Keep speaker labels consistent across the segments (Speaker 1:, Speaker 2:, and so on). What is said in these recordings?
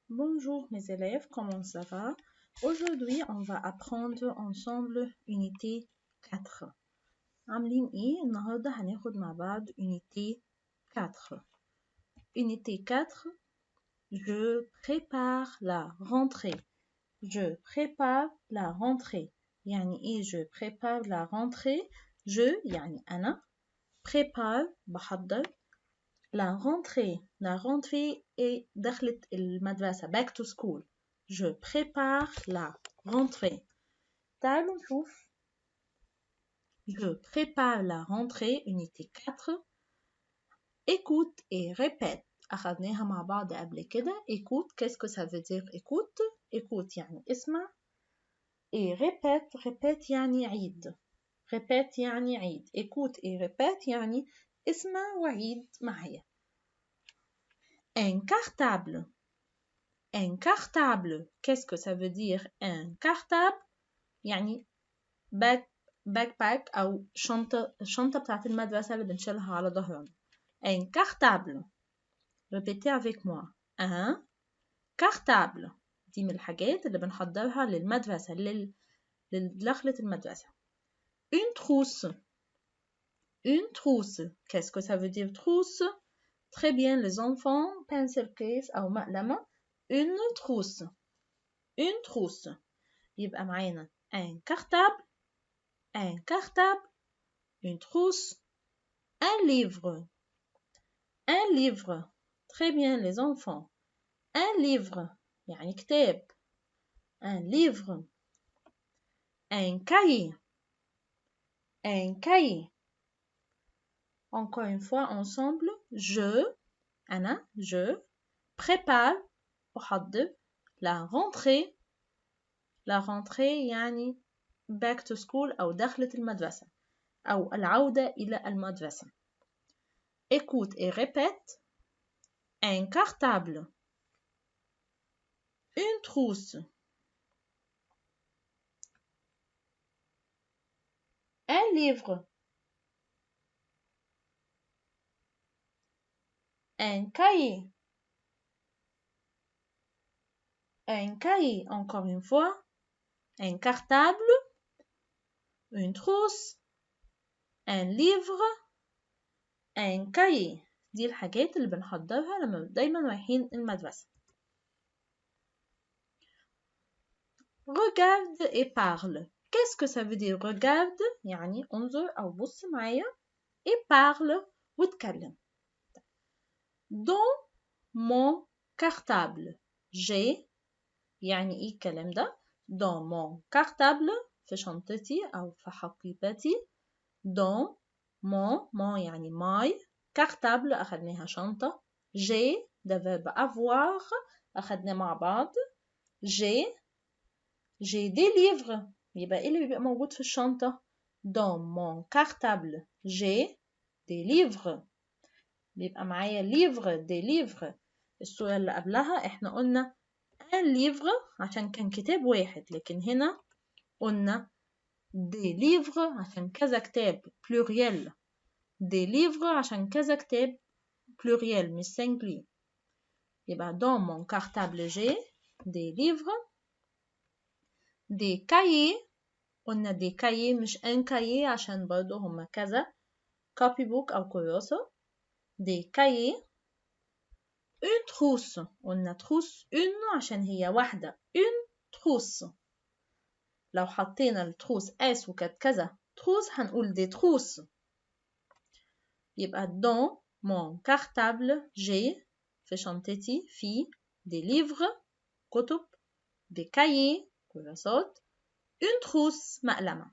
Speaker 1: Bonjour mes élèves, comment ça va? Aujourd'hui, on va apprendre ensemble unité 4. عاملين ايه؟ النهاردة هناخد مع بعض unité 4. Unité 4, je prépare la rentrée. Je prépare la rentrée. يعني ايه je prépare la rentrée? Je يعني أنا prépare بحضر La rentrée est دخلت المدرسة back to school. Je prépare la rentrée. تعالوا نشوف. Je prépare la rentrée unité 4. Écoute et répète. أخذناها مع بعض قبل كده. Écoute, qu'est-ce que ça veut dire écoute? Écoute يعني اسمع. Et répète يعني عيد. Répète يعني عيد. Écoute et répète يعني اسمع وعيد معايا. Un cartable. Un cartable. Qu'est-ce que ça veut dire un cartable? يعني backpack أو الشنطة بتاعت المدرسة اللي بنشيلها على ظهرنا. Un cartable. Répétez avec moi. Un cartable. دي من الحاجات اللي بنحضرها للمدرسة لدخلة المدرسة. Une trousse. Une trousse. Qu'est-ce que ça veut dire trousse? Très bien les enfants. Pencil case أو مقلمة. Une trousse. Une trousse. يبقى معانا un cartable, une trousse, un livre. Un livre. Très bien les enfants. Un livre. يعني كتاب. Un livre. Un cahier. Un cahier. Encore une fois ensemble. Je prépare أحضر la rentrée. La rentrée يعني back to school أو دخلة المدرسة أو العودة إلى المدرسة. Écoute et répète. Un cartable. Une trousse. Un livre. Un cahier. Un cahier, encore une fois. Un cartable. Une trousse. Un livre. Un cahier. دي الحاجات اللي بنحضرها لما دايما رايحين المدرسة. Regarde et parle. Qu'est-ce que ça veut dire regarde؟ يعني انظر أو بص معايا. Et parle واتكلم. Dans mon cartable. J'ai يعني ايه الكلام ده؟ Dans mon cartable في شنطتي أو في حقيبتي. Dans mon يعني my cartable أخدناها شنطة. J'ai ده verbe avoir أخدناه مع بعض. J'ai des livres. يبقى ايه اللي بيبقى موجود في الشنطة؟ Dans mon cartable j'ai des livres. بيبقى معايا livre des livres. الصورة اللي قبلها احنا قلنا un livre عشان كان كتاب واحد، لكن هنا قلنا des livres عشان كذا كتاب pluriel. des livres عشان كذا كتاب pluriel مش singulier. يبقى dans mon cartable j'ai des livres. des cahiers قلنا des cahiers مش un cahier عشان برضو هما كذا copybook أو كراسة. des cahiers. une trousse قلنا trousse une عشان هي واحدة. une trousse. لو حطينا التروس اس وكانت كذا تروس هنقول des trousses. يبقى dans mon cartable j'ai في شنطتي في des livres كتب des cahiers كراسات une trousse مقلمة.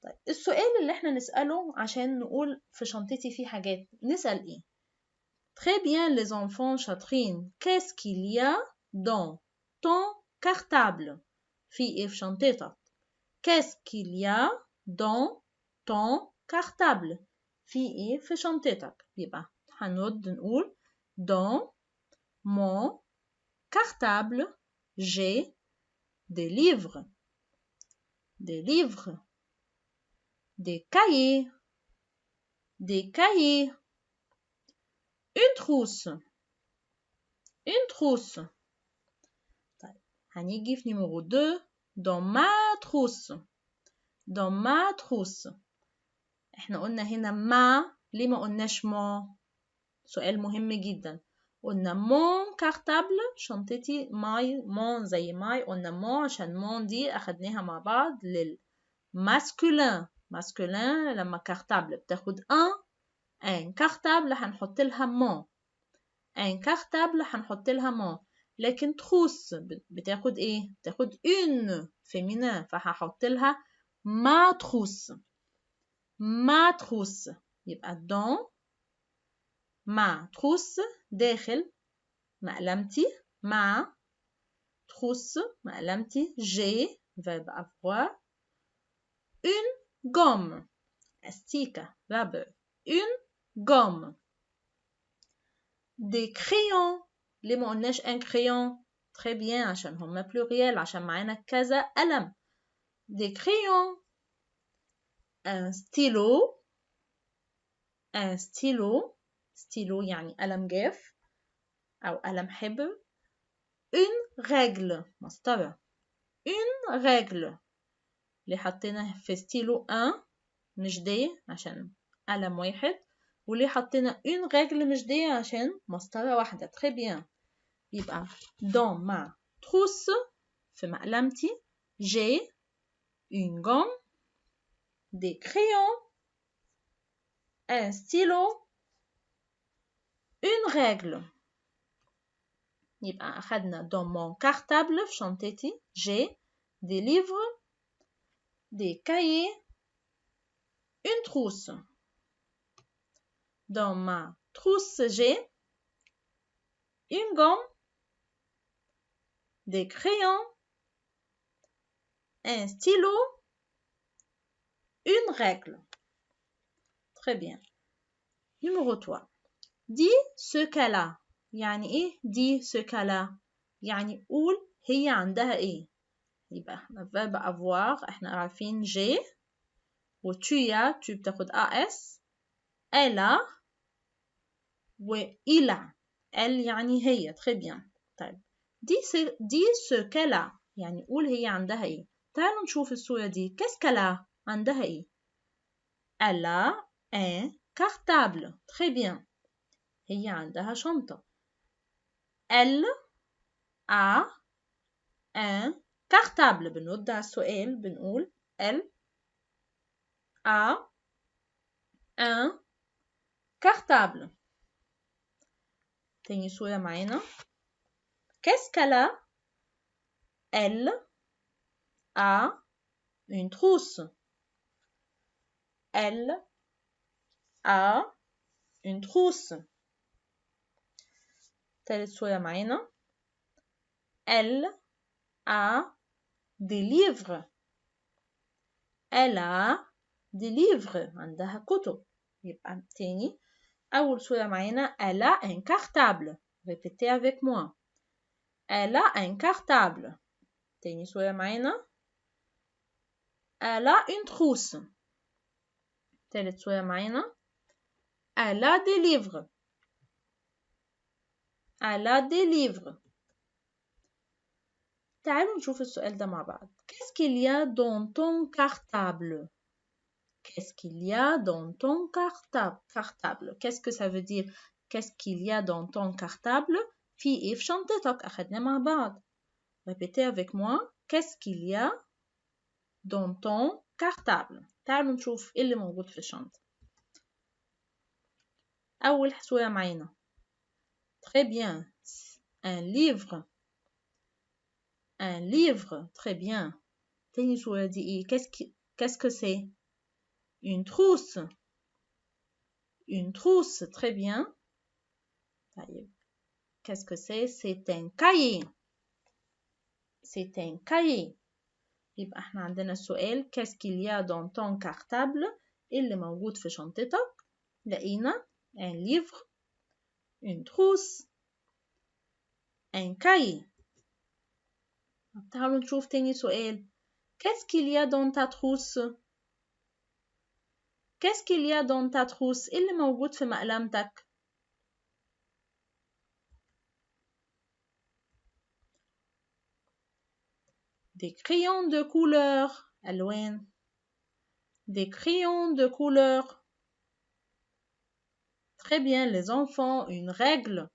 Speaker 1: طيب السؤال اللي احنا نسأله عشان نقول في شنطتي في حاجات نسأل ايه؟ Très bien les enfants شاطرين. Qu'est-ce qu'il y a dans ton cartable؟ في ايه في شنطتك؟ Qu'est-ce qu'il y a dans ton cartable؟ في ايه في شنطتك؟ يبقى هنرد نقول dans mon cartable j'ai des livres, des cahiers, une trousse, هنيجي في نيميرو 2 dans ma trousse. dans ma trousse. احنا قلنا هنا ما، ليه ما قلناش مون؟ سؤال مهم جدا. قلنا مون كارتابل، شنطتي ماي، مون زي ماي، قلنا مون عشان مون دي اخدناها مع بعض للماسكولين. ماسكولين لما كارتابل بتاخد ان كارتابل هنحط لها مون، ان كارتابل هنحط لها مون. لكن تروس بتاخد ايه؟ بتاخد اون فيمينين، فهحط لها ما تروس. ما تروس يبقى دون ما تروس، داخل مقلمتي ما تروس مقلمتي. جي verbe avoir une gomme، استيكة verbe une gomme. des crayons، ليه ما قلناش un crayon؟ très bien عشان هما pluriel، عشان معانا كذا قلم. des crayons. un stylo، un stylo، stylo يعني قلم جاف أو قلم حبر. une règle، مسطرة. une règle، اللي حطينا في ستيلو un مش دي عشان قلم واحد، واللي حطينا une règle مش دي عشان مسطرة واحدة. très bien. يبقى dans ma trousse في مقلمتي j'ai une gomme، des crayons، un stylo، une règle. يبقى أخدنا dans mon cartable في شنطتي j'ai des livres، des cahiers، une trousse. dans ma trousse j'ai une gomme، des crayons، un stylo، une règle. Très bien. Numéro 3. dis ce qu'elle a. يعني ايه dis ce qu'elle a؟ يعني قول هي عندها ايه. يبقى verbe avoir احنا عارفين j'ai و tu as، tu بتاخد as، elle a و il a، elle يعني هي. très bien. طيب dis ce qu'elle a يعني قول هي عندها ايه. تعالوا نشوف الصورة دي. qu'est-ce qu'elle a؟ عندها ايه؟ elle a un cartable. très bien. هي عندها شنطة. elle a un cartable. بنرد على السؤال بنقول elle a un cartable. تاني صورة معانا. qu'est-ce qu'elle a؟ elle a une trousse. elle a une trousse. تالت صورة معانا. elle a des livres. elle a des livres. عندها كتب. يبقى تاني أول صورة معانا elle a un cartable. répétez avec moi. elle a un cartable. تاني صورة معانا elle a une trousse. تالت صورة معانا elle a des livres. elle a des livres. تعالوا نشوف السؤال ده مع بعض. qu'est-ce qu'il y a dans ton cartable؟ qu'est-ce qu'il y a dans ton cartable؟ qu'est-ce que ça veut dire؟ qu'est-ce qu'il y a dans ton cartable؟ في ايه في شنطتك؟ أخدنا مع بعض. répétez avec moi. qu'est-ce qu'il y a dans ton cartable؟ تعالوا نشوف ايه اللي موجود في الشنطة. أول صورة معانا. très bien. un livre. un livre. très bien. تاني صورة دي ايه؟ qu'est-ce que c'est؟ une trousse. une trousse. très bien. طيب qu'est-ce que c'est؟ c'est un cahier. c'est un cahier. يبقى احنا عندنا السؤال qu'est-ce qu'il y a dans ton cartable؟ اللي موجود في شنطتك. لقينا un livre، une trousse، un cahier. تعالوا نشوف تاني سؤال. qu'est-ce qu'il y a dans ta trousse؟ qu'est-ce qu'il y a dans ta trousse؟ اللي موجود في مقلمتك. Des crayons de couleur. ألوان. Des crayons de couleur. Très bien, les enfants. Une règle.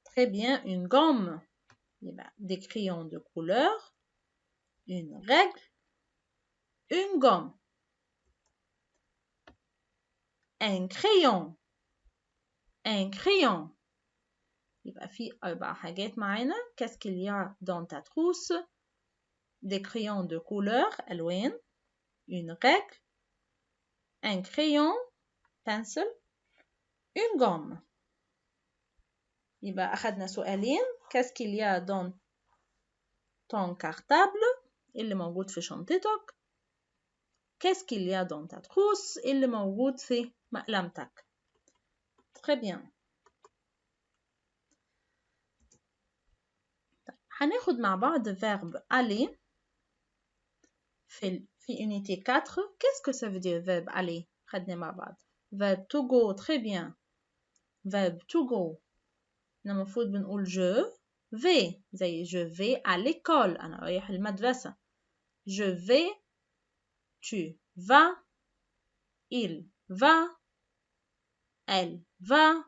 Speaker 1: Très bien, une gomme. Des crayons de couleur. Une règle. Une gomme. Un crayon. Un crayon. يبقى في 4 حاجات معانا. Qu'est-ce qu'il y a dans ta trousse? Des crayons de couleur, ألوان. Une règle. Un crayon, pencil. Une gomme. يبقى أخذنا سؤالين. Qu'est-ce qu'il y a dans ton cartable? اللي موجود في شنطتك. Qu'est-ce qu'il y a dans ta trousse? اللي موجود في مقلمتك. Très bien. هناخد مع بعض verbe aller في unité 4. Qu'est-ce que ça veut dire verbe aller? خدنا مع بعض. Verbe to go. Très bien. Verbe to go. المفروض بنقول je vais. زي je vais à l'école. أنا رايح المدرسة. Je vais. Tu vas. Il va. Elle va.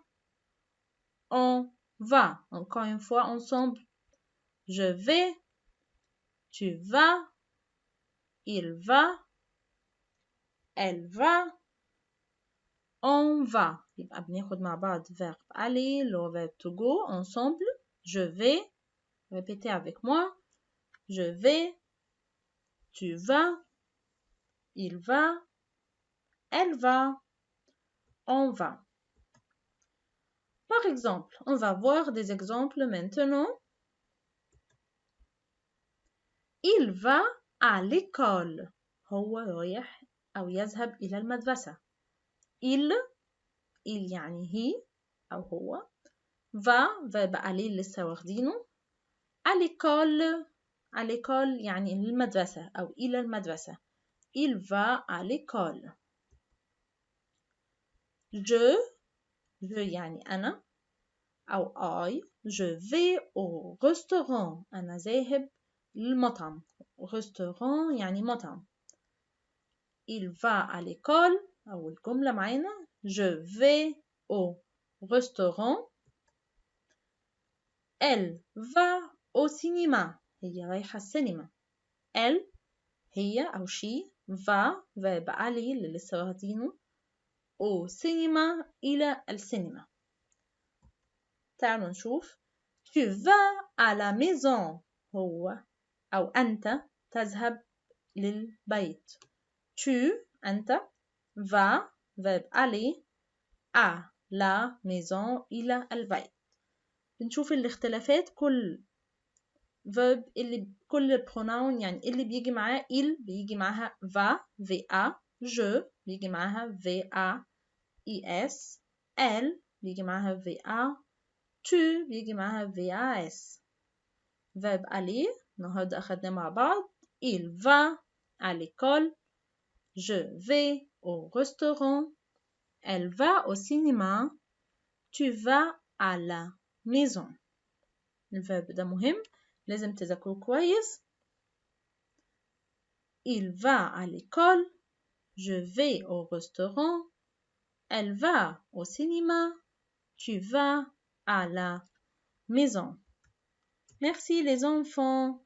Speaker 1: On va. Encore une fois ensemble. Je vais. Tu vas. Il va. Elle va. On va. يبقى بناخد مع بعض verbe aller, le verbe to go ensemble. Je vais. Répétez avec moi. Je vais. Tu vas. Il va. Elle va. On va. Par exemple, on va voir des exemples maintenant. Il va à l'école. هو رايح أو يذهب إلى المدرسة. Il يعني هي أو هو. Va verbe aller لسه واخدينه. À l'école يعني للمدرسة أو إلى المدرسة. Il va à l'école. Je يعني أنا أو I. Je vais au restaurant. أنا ذاهب للمطعم. Restaurant يعني مطعم. Il va à l'école. أو الجملة معانا. Je vais au restaurant. Elle va au cinéma. هي رايحة السينما. Elle هي أو she va verbe aller اللي لسه واخدينه au cinéma إلى السينما. تعالوا نشوف. Tu vas à la maison. هو أو أنت تذهب للبيت. Tu أنت va verbe aller à la maison إلى البيت. بنشوف الاختلافات. كل verb كل pronoun يعني اللي بيجي معاه il بيجي معاها va va. je بيجي معاها va es. elle بيجي معاها va. tu بيجي معاها vas. verbe aller النهارده أخدناه مع بعض. Il va à l'école. Je vais au restaurant. Elle va au cinéma. Tu vas à la maison. الverbe ده مهم. لازم تذاكروه كويس. Il va à l'école. Je vais au restaurant. Elle va au cinéma. Tu vas à la maison. Merci les enfants.